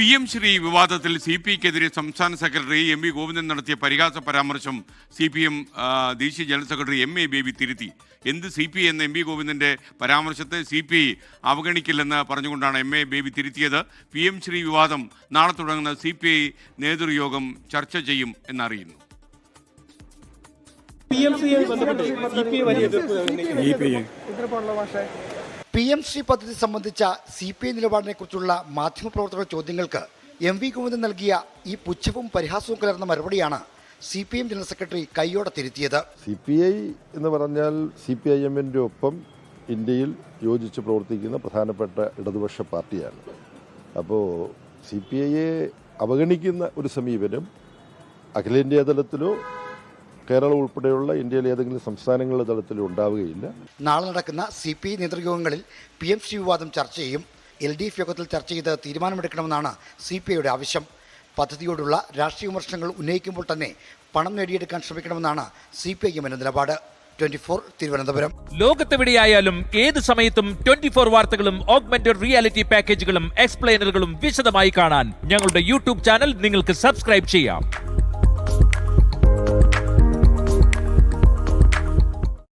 PM Shri വിവാദത്തിൽ CPക്കെതിരെ സംസ്ഥാന secretary MV Govindan നടത്തിയ പരിഹാസ പരാമർശം CPM ദേശീയ ജനറൽ സെക്രട്ടറി MA ബേബി തിരുത്തി. എന്ത് CP എന്ന MV ഗോവിന്ദന്റെ പരാമർശത്തെ CPI അവഗണിക്കില്ലെന്ന് പറഞ്ഞുകൊണ്ടാണ് MA ബേബി തിരുത്തിയത്. PM ശ്രീ വിവാദം നാളെ തുടങ്ങുന്ന CPI നേതൃയോഗം ചർച്ച ചെയ്യും എന്നറിയുന്നു. PMC പദ്ധതി സംബന്ധിച്ച CPI നിലപാടിനെ കുറിച്ചുള്ള മാധ്യമപ്രവർത്തകരുടെ ചോദ്യങ്ങൾക്ക് MV ഗോവിന്ദൻ നൽകിയ ഈ പുച്ഛവും പരിഹാസവും കലർന്ന മറുപടിയാണ് CPM ജനറൽ സെക്രട്ടറി കൈയോടെ തിരുത്തിയത്. CPI എന്ന് പറഞ്ഞാൽ CPIM-ന്റെ ഒപ്പം ഇന്ത്യയിൽ യോജിച്ച് പ്രവർത്തിക്കുന്ന പ്രധാനപ്പെട്ട ഇടതുപക്ഷ പാർട്ടിയാണ്. അപ്പോൾ CPIയെ അവഗണിക്കുന്ന ഒരു സമീപനം അഖിലേന്ത്യാ തലത്തിലോ കേരളം ഉൾപ്പെടെയുള്ള ഇന്ത്യയിലെ ഏതെങ്കിലും സംസ്ഥാനങ്ങളുടെ തലത്തിലും ഉണ്ടാവുകയില്ല. നാളെ നടക്കുന്ന CPI നേതൃയോഗങ്ങളിൽ PMC വിവാദം ചർച്ച ചെയ്യും. LDF യോഗത്തിൽ ചർച്ച ചെയ്ത് തീരുമാനമെടുക്കണമെന്നാണ് CPIയുടെ ആവശ്യം. പദ്ധതിയോടുള്ള രാഷ്ട്രീയ വിമർശനങ്ങൾ ഉന്നയിക്കുമ്പോൾ തന്നെ പണം നേടിയെടുക്കാൻ ശ്രമിക്കണമെന്നാണ് CPIM നിലപാട്. 24 തിരുവനന്തപുരം. ലോകത്തെവിടെയായാലും ഏത് സമയത്തും 24 വാർത്തകളും ഓഗ്മെന്റഡ് റിയാലിറ്റി പാക്കേജുകളും എക്സ്പ്ലെയിനറുകളും വിശദമായി കാണാൻ ഞങ്ങളുടെ YouTube ചാനൽ നിങ്ങൾക്ക് സബ്സ്ക്രൈബ് ചെയ്യാം.